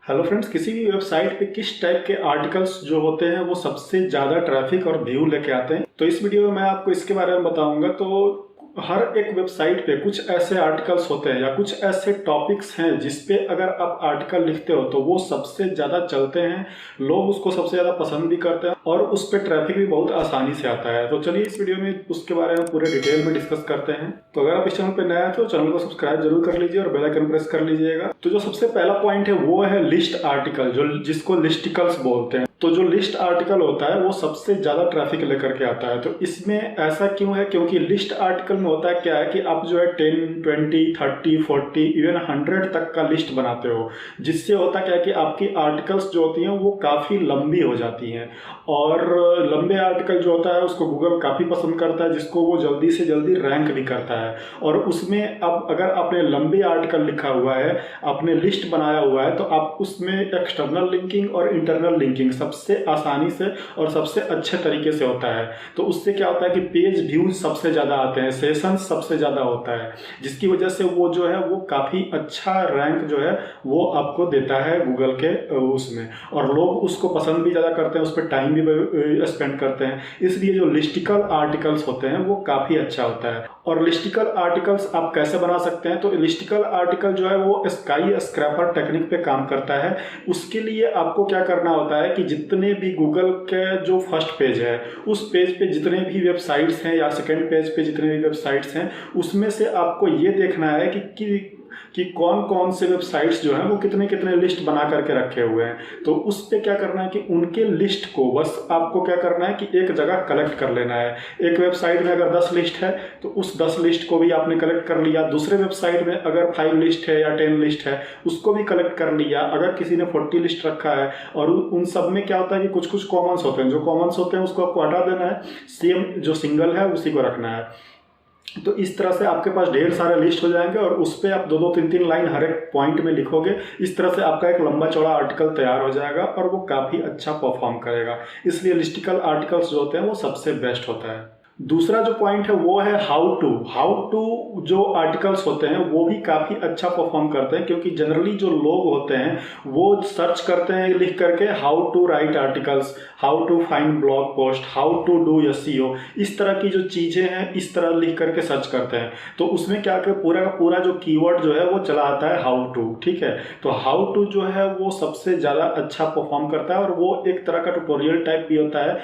Hello friends, किसी भी website पे किस टाइप के आर्टिकल्स जो होते हैं वो सबसे ज़्यादा ट्रैफिक और व्यू लेके आते हैं। तो इस वीडियो में मैं आपको इसके बारे में बताऊंगा। तो हर एक वेबसाइट पे कुछ ऐसे आर्टिकल्स होते हैं या कुछ ऐसे टॉपिक्स हैं जिस पे अगर आप आर्टिकल लिखते हो तो वो सबसे ज़्यादा चलते हैं, लोग उसको सबसे ज़्यादा पसंद भी करते हैं और उस पर ट्रैफिक भी बहुत आसानी से आता है। तो चलिए इस वीडियो में उसके बारे में पूरे डिटेल में डिस्कस करते हैं। तो अगर आप इस चैनल पर नए हैं तो चैनल को सब्सक्राइब जरूर कर लीजिए और बेल आइकन प्रेस कर लीजिएगा। तो जो सबसे पहला पॉइंट है वो है लिस्ट आर्टिकल, जो जिसको लिस्टिकल्स बोलते हैं। तो जो लिस्ट आर्टिकल होता है वो सबसे ज़्यादा ट्रैफिक लेकर के आता है। तो इसमें ऐसा क्यों है? क्योंकि लिस्ट आर्टिकल में होता है क्या है कि आप जो है 10, 20, 30, 40 इवन 100 तक का लिस्ट बनाते हो, जिससे होता क्या है कि आपकी आर्टिकल्स जो होती हैं वो काफ़ी लंबी हो जाती हैं। और लंबे आर्टिकल जो होता है उसको गूगल काफ़ी पसंद करता है, जिसको वो जल्दी से जल्दी रैंक भी करता है। और उसमें अब अगर आपने लंबे आर्टिकल लिखा हुआ है, आपने लिस्ट बनाया हुआ है, तो आप उसमें एक्सटर्नल लिंकिंग और इंटरनल लिंकिंग सबसे आसानी से और सबसे अच्छे तरीके से होता है। तो उससे क्या होता है कि पेज व्यूज सबसे ज़्यादा आते हैं, सेशंस सबसे ज़्यादा होता है, जिसकी वजह से वो जो है वो काफ़ी अच्छा रैंक जो है वो आपको देता है गूगल के उसमें। और लोग उसको पसंद भी ज़्यादा करते हैं, उस पर टाइम भी स्पेंड करते हैं। इसलिए जो लिस्टिकल आर्टिकल्स होते हैं वो काफ़ी अच्छा होता है। और लिस्टिकल आर्टिकल्स आप कैसे बना सकते हैं? तो लिस्टिकल आर्टिकल जो है वो स्काई स्क्रैपर टेक्निक पे काम करता है। उसके लिए आपको क्या करना होता है कि जितने भी गूगल के जो फर्स्ट पेज है उस पेज पे जितने भी वेबसाइट्स हैं या सेकंड पेज पे जितने भी वेबसाइट्स हैं उसमें से आपको ये देखना है कि कौन कौन से वेबसाइट्स जो हैं वो कितने कितने लिस्ट बना करके रखे हुए हैं। तो उस पे क्या करना है कि उनके लिस्ट को बस आपको क्या करना है कि एक जगह कलेक्ट कर लेना है। एक वेबसाइट में अगर 10 लिस्ट है तो उस 10 लिस्ट को भी आपने कलेक्ट कर लिया। दूसरे वेबसाइट में अगर 5 लिस्ट है या 10 लिस्ट है उसको भी कलेक्ट कर लिया। अगर किसी ने 40 लिस्ट रखा है और उन सब में क्या होता है कि कुछ कुछ कॉमन्स होते हैं, जो कॉमन्स होते हैं उसको आपको हटा देना है, सेम जो सिंगल है उसी को रखना है। तो इस तरह से आपके पास ढेर सारे लिस्ट हो जाएंगे और उस पर आप 2-2, 3-3 लाइन हर एक पॉइंट में लिखोगे। इस तरह से आपका एक लंबा चौड़ा आर्टिकल तैयार हो जाएगा और वो काफ़ी अच्छा परफॉर्म करेगा। इसलिए लिस्टिकल आर्टिकल्स जो होते हैं वो सबसे बेस्ट होता है। दूसरा जो पॉइंट है वो है हाउ टू जो आर्टिकल्स होते हैं वो भी काफ़ी अच्छा परफॉर्म करते हैं, क्योंकि जनरली जो लोग होते हैं वो सर्च करते हैं लिख करके how to write articles, how to find blog post, how to do SEO, इस तरह की जो चीज़ें हैं इस तरह लिख करके सर्च करते हैं। तो उसमें क्या कि पूरा का पूरा जो कीवर्ड जो है वो चला आता है हाउ टू। ठीक है, तो हाउ टू जो है वो सबसे ज़्यादा अच्छा परफॉर्म करता है और वो एक तरह का ट्यूटोरियल टाइप भी होता है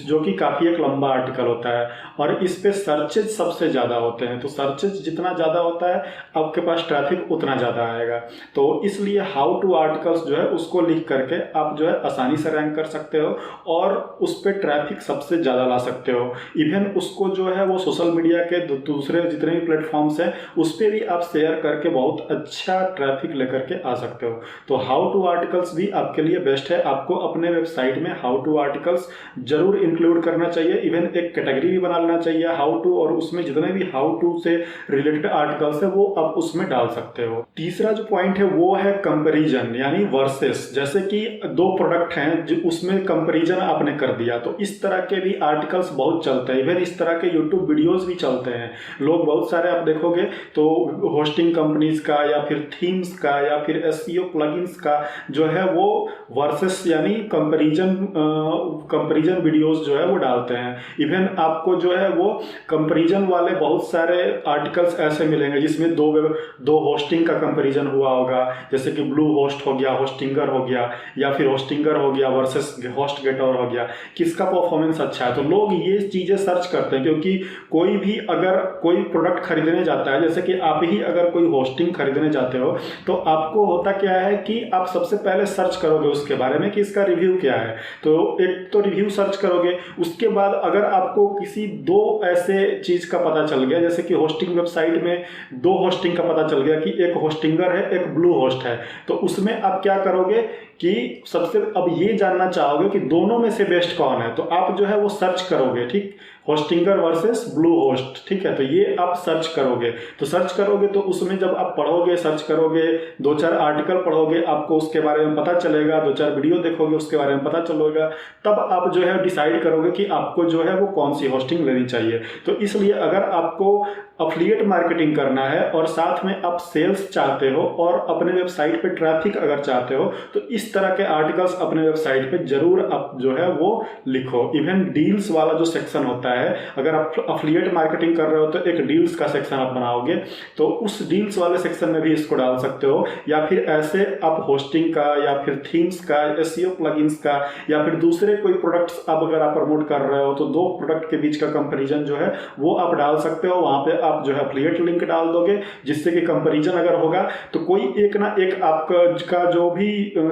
जो कि काफ़ी एक लंबा आर्टिकल होता है। और इस पे सर्चेज सबसे ज़्यादा होते हैं। तो सर्चेज जितना ज़्यादा होता है आपके पास ट्रैफिक उतना ज़्यादा आएगा। तो इसलिए हाउ टू आर्टिकल्स जो है उसको लिख करके आप जो है आसानी से रैंक कर सकते हो और उस पर ट्रैफिक सबसे ज़्यादा ला सकते हो। इवन उसको जो है वो सोशल मीडिया के दूसरे जितने भी प्लेटफॉर्म्स हैं उस पर भी आप शेयर करके बहुत अच्छा ट्रैफिक लेकर के आ सकते हो। तो हाउ टू आर्टिकल्स भी आपके लिए बेस्ट है। आपको अपने वेबसाइट में हाउ टू आर्टिकल्स जरूर इंक्लूड करना चाहिए। इवन एक कैटेगरी भी बना लेना चाहिए हाउ टू, और उसमें जितने भी हाउ टू से रिलेटेड आर्टिकल्स है वो आप उसमें डाल सकते हो। तीसरा जो पॉइंट है वो है कंपैरिजन यानी वर्सेस। जैसे कि दो प्रोडक्ट हैं जो उसमें कंपैरिजन आपने कर दिया, तो इस तरह के भी आर्टिकल्स बहुत चलते हैं। इवन इस तरह के यूट्यूब वीडियोस भी चलते हैं। लोग बहुत सारे आप देखोगे तो होस्टिंग कंपनीज का या फिर थीम्स का या फिर एसईओ प्लगइन्स का जो है वो वर्सेस यानी कंपैरिजन वीडियोस जो है वो डालते हैं। इवन आपको जो है वो कंपैरिजन वाले बहुत सारे आर्टिकल्स ऐसे मिलेंगे जिसमें दो होस्टिंग का कंपैरिजन हुआ होगा, जैसे कि ब्लू होस्ट हो गया, होस्टिंगर हो गया, या फिर होस्टिंगर हो गया वर्सेस होस्ट गेटर हो गया, किसका परफॉर्मेंस अच्छा है। तो लोग ये चीज़ें सर्च करते हैं, क्योंकि कोई भी अगर कोई प्रोडक्ट खरीदने जाता है, जैसे कि आप ही अगर कोई होस्टिंग खरीदने जाते हो तो आपको होता क्या है कि आप सबसे पहले सर्च करोगे उसके बारे में कि इसका रिव्यू क्या है। तो एक तो रिव्यू सर्च करोगे, उसके बाद अगर आपको किसी दो ऐसे चीज का पता चल गया, जैसे कि होस्टिंग वेबसाइट में दो होस्टिंग का पता चल गया कि एक होस्टिंगर है एक ब्लू होस्ट है, तो उसमें आप क्या करोगे कि सबसे अब ये जानना चाहोगे कि दोनों में से बेस्ट कौन है, तो आप जो है वो सर्च करोगे, ठीक, होस्टिंगर वर्सेस ब्लू होस्ट, ठीक है। तो ये आप सर्च करोगे, तो सर्च करोगे तो उसमें जब आप पढ़ोगे, सर्च करोगे, 2-4 आर्टिकल पढ़ोगे, आपको उसके बारे में पता चलेगा, 2-4 वीडियो देखोगे, उसके बारे में पता चलेगा, तब आप जो है डिसाइड करोगे कि आपको जो है वो कौन सी होस्टिंग लेनी चाहिए। तो इसलिए अगर आपको अफिलिएट मार्केटिंग करना है और साथ में आप सेल्स चाहते हो और अपने वेबसाइट पे ट्रैफिक अगर चाहते हो, तो इस तरह के आर्टिकल्स अपने वेबसाइट पे जरूर आप जो है वो लिखो। इवन डील्स वाला जो सेक्शन होता है, अगर आप अफिलिएट मार्केटिंग कर रहे हो तो एक डील्स का सेक्शन आप बनाओगे, तो उस डील्स वाले सेक्शन में भी इसको डाल सकते हो। या फिर ऐसे आप होस्टिंग का या फिर थीम्स का, एसईओ प्लगइन्स का, या फिर दूसरे कोई प्रोडक्ट्स आप अगर आप प्रमोट कर रहे हो तो 2 प्रोडक्ट के बीच का कंपैरिजन जो है वो आप डाल सकते हो। वहां पे आप जो है एफिलिएट लिंक डाल दोगे, जिससे कि कंपैरिजन अगर होगा तो कोई एक ना एक आपका जो भी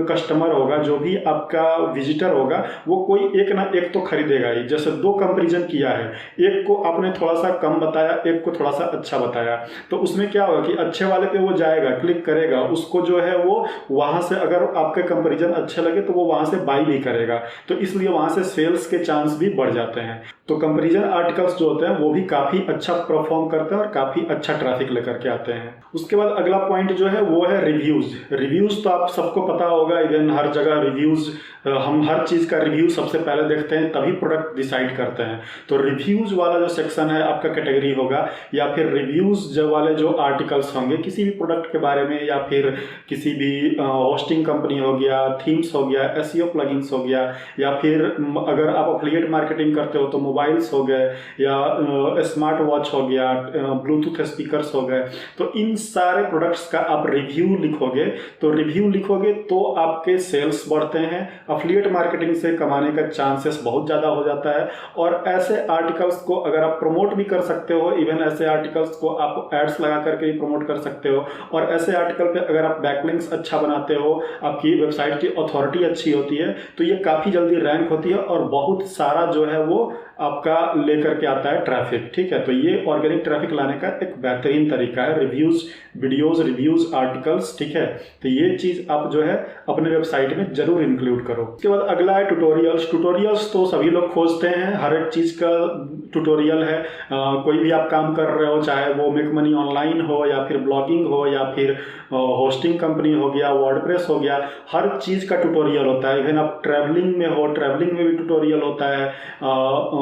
कस्टमर होगा, जो भी आपका विजिटर होगा, वो कोई एक ना एक तो खरीदेगा ही। जैसे 2 कंपैरिजन किया है, एक को आपने थोड़ा सा कम बताया, एक को थोड़ा सा अच्छा बताया, तो उसमें क्या होगा कि अच्छे वाले पे वो जाएगा, क्लिक करेगा, उसको जो है वो वहां से अगर आपके कंपैरिजन अच्छे लगे तो वो वहां से बाई भी करेगा, तो इसलिए वहां से सेल्स के चांस भी बढ़ जाते हैं। तो कंपैरिजन आर्टिकल्स जो होते हैं वो भी काफी अच्छा परफॉर्म करते हैं और काफी अच्छा ट्रैफिक लेकर के आते हैं। उसके बाद अगला पॉइंट जो है वो है रिव्यूज। रिव्यूज तो आप सबको पता होगा, इवन हर जगह रिव्यूज, हम हर चीज का रिव्यू सबसे पहले देखते हैं तभी प्रोडक्ट डिसाइड करते हैं। तो रिव्यूज वाला जो सेक्शन है आपका कैटेगरी होगा, या फिर रिव्यूज जो वाले जो आर्टिकल्स होंगे किसी भी प्रोडक्ट के बारे में, या फिर किसी भी होस्टिंग कंपनी हो गया, थीम्स हो गया, एसईओ प्लगइन्स हो गया, या फिर अगर आप एफिलिएट मार्केटिंग करते हो तो मोबाइल्स हो गए, या स्मार्ट वॉच हो गया, ब्लूटूथ स्पीकर्स हो गए, तो इन सारे प्रोडक्ट्स का आप रिव्यू लिखोगे। तो रिव्यू लिखोगे तो आपके सेल्स बढ़ते हैं, एफिलिएट मार्केटिंग से कमाने का चांसेस बहुत ज़्यादा हो जाता है। और ऐसे आर्टिकल्स को अगर आप प्रमोट भी कर सकते हो, इवन ऐसे आर्टिकल्स को आप एड्स लगा करके भी प्रमोट कर सकते हो। और ऐसे आर्टिकल पे अगर आप बैकलिंक्स अच्छा बनाते हो, आपकी वेबसाइट की अथॉरिटी अच्छी होती है, तो ये काफ़ी जल्दी रैंक होती है और बहुत सारा जो है वो आपका लेकर के आता है ट्रैफिक, ठीक है। तो ये ऑर्गेनिक ट्रैफिक लाने का एक बेहतरीन तरीका है, रिव्यूज, वीडियोज, रिव्यूज, आर्टिकल्स, ठीक है। तो ये चीज आप जो है अपने वेबसाइट में जरूर इंक्लूड करो। उसके बाद अगला है ट्यूटोरियल्स। ट्यूटोरियल्स तो सभी लोग खोजते हैं, हर एक चीज का ट्यूटोरियल है। कोई भी आप काम कर रहे हो, चाहे वो मेक मनी ऑनलाइन हो, या फिर ब्लॉगिंग हो, या फिर होस्टिंग कंपनी हो गया, वर्डप्रेस हो गया, हर चीज का ट्यूटोरियल होता है। इवन आप ट्रैवलिंग में हो, ट्रैवलिंग में भी ट्यूटोरियल होता है।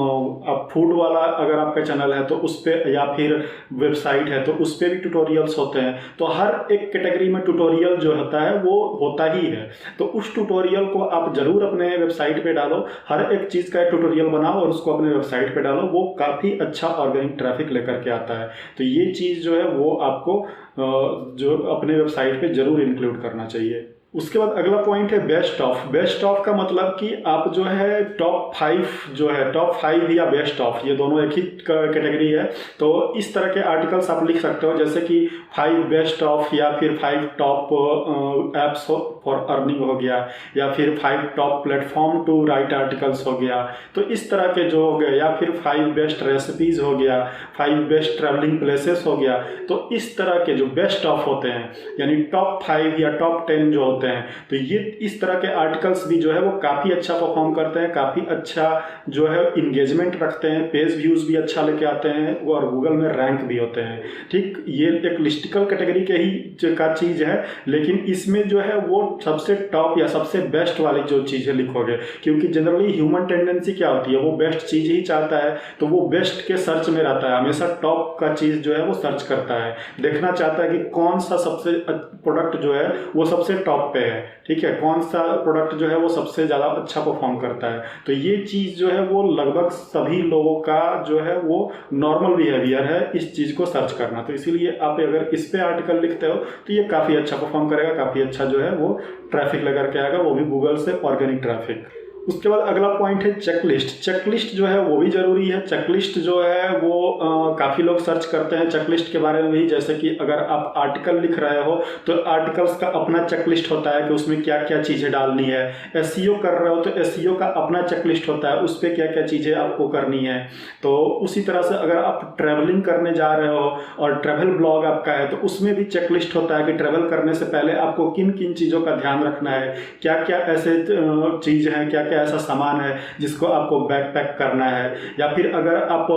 अब फूड वाला अगर आपका चैनल है तो उस पर, या फिर वेबसाइट है तो उस पर भी ट्यूटोरियल्स होते हैं। तो हर एक कैटेगरी में ट्यूटोरियल जो होता है वो होता ही है। तो उस ट्यूटोरियल को आप जरूर अपने वेबसाइट पे डालो, हर एक चीज़ का एक ट्यूटोरियल बनाओ और उसको अपने वेबसाइट पे डालो, वो काफ़ी अच्छा ऑर्गेनिक ट्रैफिक लेकर के आता है। तो ये चीज़ जो है वो आपको जो अपने वेबसाइट पे जरूर इंक्लूड करना चाहिए। उसके बाद अगला पॉइंट है बेस्ट ऑफ। बेस्ट ऑफ का मतलब कि आप जो है टॉप 5 जो है, टॉप 5 या बेस्ट ऑफ, ये दोनों एक ही कैटेगरी है। तो इस तरह के आर्टिकल्स आप लिख सकते हो, जैसे कि 5 बेस्ट ऑफ, या फिर 5 टॉप एप्स फॉर अर्निंग हो गया, या फिर 5 top platform to write articles हो गया। तो इस तरह के जो हो गए, या फिर 5 बेस्ट रेसिपीज हो गया, 5 बेस्ट ट्रैवलिंग प्लेसेस हो गया। तो इस तरह के जो बेस्ट ऑफ होते हैं, यानी टॉप 5 या टॉप 10 जो होते हैं, तो ये इस तरह के आर्टिकल्स भी जो है वो काफ़ी अच्छा परफॉर्म करते हैं, काफ़ी अच्छा जो है इंगेजमेंट रखते हैं, पेज व्यूज़ भी अच्छा लेके आते हैं और गूगल में रैंक भी होते हैं, ठीक। ये एक लिस्टिकल कैटेगरी के ही का चीज़ है, लेकिन इसमें जो है वो सबसे टॉप या सबसे बेस्ट वाली जो चीज़ें लिखोगे, क्योंकि जनरली ह्यूमन टेंडेंसी क्या होती है, वो बेस्ट चीज़ ही चाहता है, तो वो बेस्ट के सर्च में रहता है, हमेशा टॉप का चीज़ जो है वो सर्च करता है, देखना चाहता है कि कौन सा सबसे प्रोडक्ट जो है वो सबसे टॉप पे है, ठीक है, कौन सा प्रोडक्ट जो है वो सबसे ज़्यादा अच्छा परफॉर्म करता है। तो ये चीज़ जो है वो लगभग सभी लोगों का जो है वो नॉर्मल बिहेवियर है इस चीज़ को सर्च करना। तो इसीलिए आप अगर इस पे आर्टिकल लिखते हो तो ये काफ़ी अच्छा परफॉर्म करेगा, काफ़ी अच्छा जो है वो ट्रैफिक लेकर के आएगा, वो भी गूगल से ऑर्गेनिक ट्रैफिक। उसके बाद अगला पॉइंट है चेकलिस्ट। चेकलिस्ट जो है वो भी ज़रूरी है। चेकलिस्ट जो है वो काफ़ी लोग सर्च करते हैं चेकलिस्ट के बारे में भी, जैसे कि अगर आप आर्टिकल लिख रहे हो तो आर्टिकल्स का अपना चेकलिस्ट होता है कि उसमें क्या क्या चीज़ें डालनी है। एसईओ कर रहे हो तो एसईओ का अपना चेकलिस्ट होता है, उस पर क्या क्या चीज़ें आपको करनी है। तो उसी तरह से अगर आप ट्रैवलिंग करने जा रहे हो और ट्रैवल ब्लॉग आपका है तो उसमें भी चेकलिस्ट होता है कि ट्रैवल करने से पहले आपको किन किन चीज़ों का ध्यान रखना है, क्या क्या ऐसे चीज़ हैं, क्या क्या ऐसा सामान है जिसको आपको बैकपैक करना है। या फिर अगर आप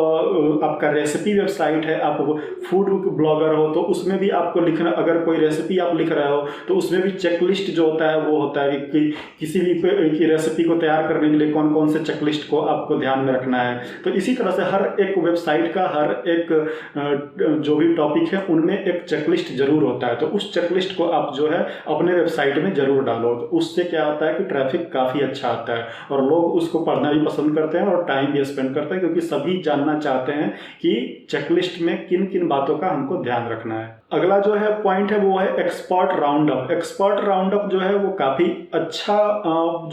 आपका रेसिपी वेबसाइट है, आप फूड ब्लॉगर हो तो उसमें भी आपको लिखना, अगर कोई रेसिपी आप लिख रहे हो तो उसमें भी चेकलिस्ट जो होता है वो होता है कि किसी भी की रेसिपी को तैयार करने के लिए कौन कौन से चेकलिस्ट को आपको ध्यान में रखना है। तो इसी तरह से हर एक वेबसाइट का हर एक जो भी टॉपिक है उनमें एक चेकलिस्ट जरूर होता है। तो उस चेकलिस्ट को आप जो है अपने वेबसाइट में जरूर डालो। तो उससे क्या होता है कि ट्रैफिक काफ़ी अच्छा आता है और लोग उसको पढ़ना भी पसंद करते हैं और टाइम भी स्पेंड करते हैं, क्योंकि सभी जानना चाहते हैं कि चेकलिस्ट में किन किन बातों का हमको ध्यान रखना है। अगला जो है पॉइंट है वो है एक्सपर्ट राउंडअप। एक्सपर्ट राउंडअप जो है वो काफ़ी अच्छा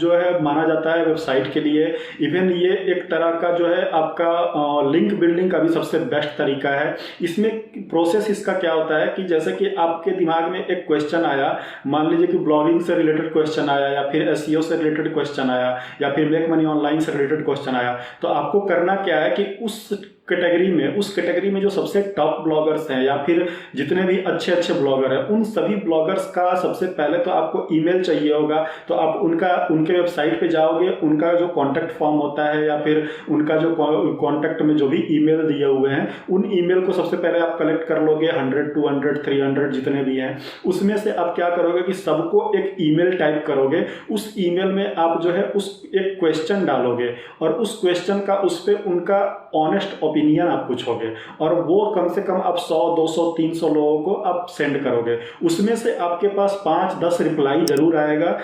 जो है माना जाता है वेबसाइट के लिए। इवन ये एक तरह का जो है आपका लिंक बिल्डिंग का भी सबसे बेस्ट तरीका है। इसमें प्रोसेस इसका क्या होता है कि जैसे कि आपके दिमाग में एक क्वेश्चन आया, मान लीजिए कि ब्लॉगिंग से रिलेटेड क्वेश्चन आया या फिर एसईओ से रिलेटेड क्वेश्चन आया या फिर मेक मनी ऑनलाइन से रिलेटेड क्वेश्चन आया, तो आपको करना क्या है कि उस कैटेगरी में जो सबसे टॉप ब्लॉगर्स हैं या फिर जितने भी अच्छे अच्छे ब्लॉगर हैं उन सभी ब्लॉगर्स का सबसे पहले तो आपको ईमेल चाहिए होगा। तो आप उनके वेबसाइट पे जाओगे, उनका जो कॉन्टैक्ट फॉर्म होता है या फिर उनका जो कॉन्टैक्ट में जो भी ईमेल दिए हुए हैं उन ईमेल को सबसे पहले आप कलेक्ट कर लोगे, 100 200 300 जितने भी हैं। उसमें से आप क्या करोगे कि सबको एक ईमेल टाइप करोगे, उस ईमेल में आप जो है उस एक क्वेश्चन डालोगे और उस क्वेश्चन का उस पर उनका ऑनेस्ट ओपिनियन आप पूछोगे और वो कम से कम आप 100 200 300 लोगों को आप सेंड करोगे। उसमें से आपके पास 5-10 रिप्लाई जरूर आएगा।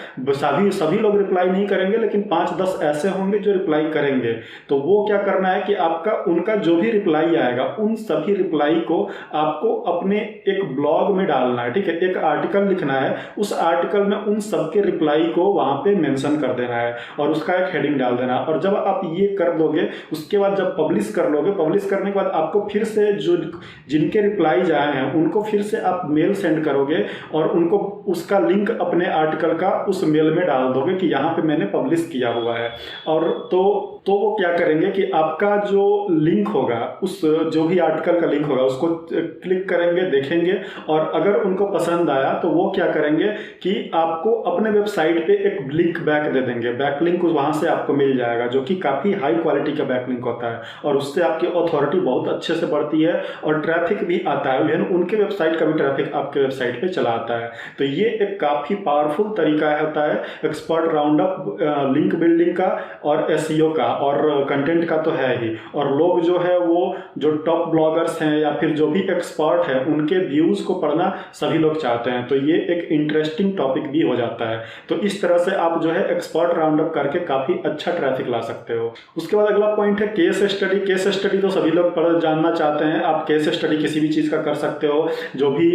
सभी लोग रिप्लाई नहीं करेंगे, लेकिन 5-10 ऐसे होंगे जो रिप्लाई करेंगे। तो वो क्या करना है कि आपका उनका जो भी रिप्लाई आएगा उन सभी रिप्लाई को आपको अपने एक ब्लॉग में डालना है। ठीक है, एक आर्टिकल लिखना है, उस आर्टिकल में उन सबके रिप्लाई को वहां पे मेंशन कर देना है और उसका एक हेडिंग डाल देना है। और जब आप ये कर दोगे उसके बाद जब पब्लिश कर लोगे, पब्लिश करने के बाद आपको फिर से जो जिनके रिप्लाई आए हैं उनको फिर से आप मेल सेंड करोगे और उनको उसका लिंक अपने आर्टिकल का उस मेल में डाल दोगे कि यहाँ पे मैंने पब्लिश किया हुआ है। और तो वो क्या करेंगे कि आपका जो लिंक होगा, उस जो भी आर्टिकल का लिंक होगा उसको क्लिक करेंगे, देखेंगे और अगर उनको पसंद आया तो वो क्या करेंगे कि आपको अपने वेबसाइट पे एक लिंक बैक दे देंगे। बैक लिंक वहाँ से आपको मिल जाएगा जो कि काफ़ी हाई क्वालिटी का बैक लिंक होता है और उससे आपकी अथॉरिटी बहुत अच्छे से बढ़ती है और ट्रैफिक भी आता है। इवन उनके वेबसाइट का भी ट्रैफिक आपके वेबसाइट पे चला आता है। तो ये एक काफ़ी पावरफुल तरीका होता है एक्सपर्ट राउंडअप, लिंक बिल्डिंग का और एसईओ का और कंटेंट का तो है ही। और लोग जो है वो जो टॉप ब्लॉगर्स हैं या फिर जो भी एक्सपर्ट है उनके व्यूज को पढ़ना सभी लोग चाहते हैं। तो ये एक इंटरेस्टिंग टॉपिक भी हो जाता है। तो इस तरह से आप जो है एक्सपर्ट राउंडअप करके काफ़ी अच्छा ट्रैफिक ला सकते हो। उसके बाद अगला पॉइंट है केस स्टडी। केस स्टडी तो सभी लोग जानना चाहते हैं। आप केस स्टडी किसी भी चीज़ का कर सकते हो, जो भी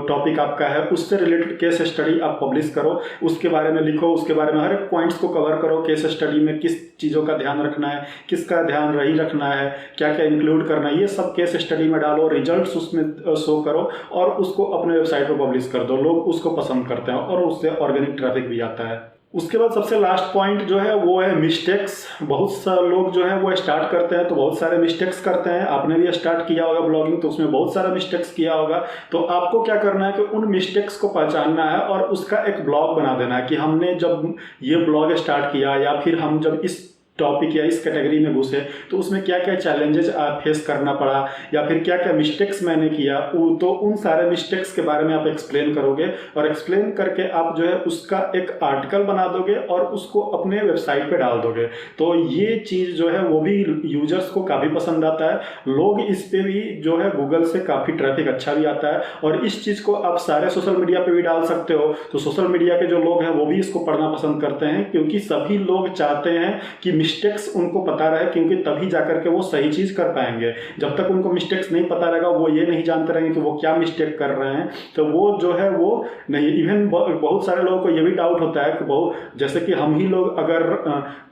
टॉपिक आपका है उससे रिलेटेड केस स्टडी आप पब्लिश करो, उसके बारे में लिखो, उसके बारे में हर एक पॉइंट्स को कवर करो। केस स्टडी में किस चीज़ों का ध्यान रखना है, किसका ध्यान नहीं रखना है, क्या क्या इंक्लूड करना है, ये सब केस स्टडी में डालो, रिजल्ट्स उसमें शो करो और उसको अपने वेबसाइट पर पब्लिश कर दो। लोग उसको पसंद करते हैं और उससे ऑर्गेनिक ट्रैफिक भी आता है। उसके बाद सबसे लास्ट पॉइंट जो है वो है मिस्टेक्स। बहुत सारे लोग जो है वो स्टार्ट करते हैं तो बहुत सारे मिस्टेक्स करते हैं। आपने भी स्टार्ट किया होगा ब्लॉगिंग तो उसमें बहुत सारा मिस्टेक्स किया होगा। तो आपको क्या करना है कि उन मिस्टेक्स को पहचानना है और उसका एक ब्लॉग बना देना है कि हमने जब ये ब्लॉग स्टार्ट किया या फिर हम जब इस टॉपिक या इस कैटेगरी में घुसे तो उसमें क्या क्या चैलेंजेस फेस करना पड़ा या फिर क्या क्या मिस्टेक्स मैंने किया। तो उन सारे मिस्टेक्स के बारे में आप एक्सप्लेन करोगे और एक्सप्लेन करके आप जो है उसका एक आर्टिकल बना दोगे और उसको अपने वेबसाइट पे डाल दोगे। तो ये चीज़ जो है वो भी यूजर्स को काफ़ी पसंद आता है। लोग इस पे भी जो है गूगल से काफ़ी ट्रैफिक अच्छा भी आता है और इस चीज़ को आप सारे सोशल मीडिया पे भी डाल सकते हो। तो सोशल मीडिया के जो लोग हैं वो भी इसको पढ़ना पसंद करते हैं क्योंकि सभी लोग चाहते हैं कि मिस्टेक्स उनको पता रहे, क्योंकि तभी जाकर के वो सही चीज़ कर पाएंगे। जब तक उनको मिस्टेक्स नहीं पता रहेगा, वो ये नहीं जानते रहेंगे कि वो क्या मिस्टेक कर रहे हैं, तो वो जो है वो नहीं। इवन बहुत सारे लोगों को ये भी डाउट होता है कि बहुत, जैसे कि हम ही लोग अगर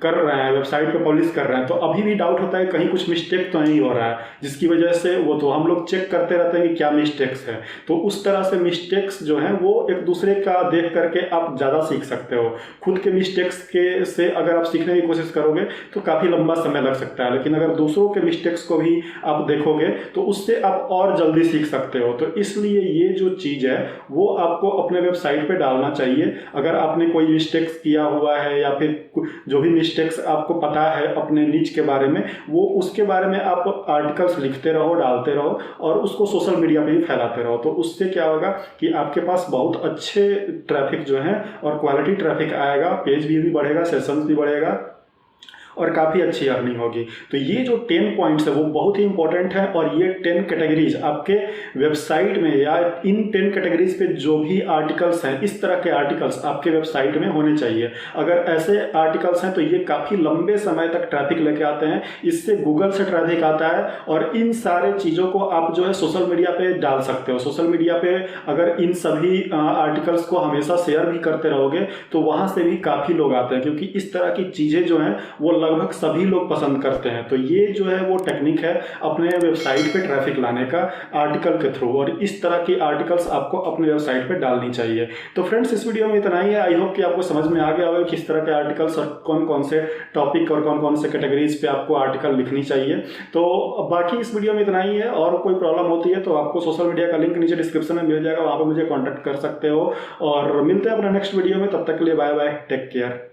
कर रहे हैं, वेबसाइट पे पब्लिश कर रहे हैं, तो अभी भी डाउट होता है कहीं कुछ मिस्टेक तो नहीं हो रहा है, जिसकी वजह से वो तो हम लोग चेक करते रहते हैं कि क्या मिस्टेक्स है। तो उस तरह से मिस्टेक्स जो है वो एक दूसरे का देख करके आप ज़्यादा सीख सकते हो। खुद के मिस्टेक्स के से अगर आप सीखने की कोशिश करोगे तो काफ़ी लंबा समय लग सकता है, लेकिन अगर दूसरों के मिस्टेक्स को भी आप देखोगे तो उससे आप और जल्दी सीख सकते हो। तो इसलिए ये जो चीज़ है वो आपको अपने वेबसाइट पे डालना चाहिए। अगर आपने कोई मिस्टेक्स किया हुआ है या फिर जो भी मिस्टेक्स आपको पता है अपने नीच के बारे में, वो उसके बारे में आप आर्टिकल्स लिखते रहो, डालते रहो और उसको सोशल मीडिया पे भी फैलाते रहो। तो उससे क्या होगा कि आपके पास बहुत अच्छे ट्रैफिक जो है और क्वालिटी ट्रैफिक आएगा, पेज भी बढ़ेगा, सेशंस भी बढ़ेगा और काफ़ी अच्छी अर्निंग होगी। तो ये जो 10 पॉइंट्स है वो बहुत ही इंपॉर्टेंट है, और ये 10 कैटेगरीज आपके वेबसाइट में या इन 10 कैटेगरीज पे जो भी आर्टिकल्स हैं, इस तरह के आर्टिकल्स आपके वेबसाइट में होने चाहिए। अगर ऐसे आर्टिकल्स हैं तो ये काफ़ी लंबे समय तक ट्रैफिक लेके आते हैं, इससे गूगल से ट्रैफिक आता है, और इन सारे चीज़ों को आप जो है सोशल मीडिया पे डाल सकते हो। सोशल मीडिया पे अगर इन सभी आर्टिकल्स को हमेशा शेयर भी करते रहोगे तो वहाँ से भी काफ़ी लोग आते हैं, क्योंकि इस तरह की चीज़ें जो हैं वो लगभग सभी लोग पसंद करते हैं। तो ये जो है वो टेक्निक है अपने वेबसाइट पे ट्रैफिक लाने का आर्टिकल के थ्रू, और इस तरह की आर्टिकल्स आपको अपने वेबसाइट पे डालनी चाहिए। तो फ्रेंड्स, इस वीडियो में इतना ही है। आई होप कि आपको समझ में आ गया होगा किस तरह के आर्टिकल्स और कौन कौन से टॉपिक और कौन कौन से कैटेगरीज पे आपको आर्टिकल लिखनी चाहिए। तो बाकी इस वीडियो में इतना ही है, और कोई प्रॉब्लम होती है तो आपको सोशल मीडिया का लिंक नीचे डिस्क्रिप्शन में मिल जाएगा, वहाँ पर मुझे कॉन्टैक्ट कर सकते हो। और मिलते हैं अपने नेक्स्ट वीडियो में, तब तक के लिए बाय बाय, टेक केयर।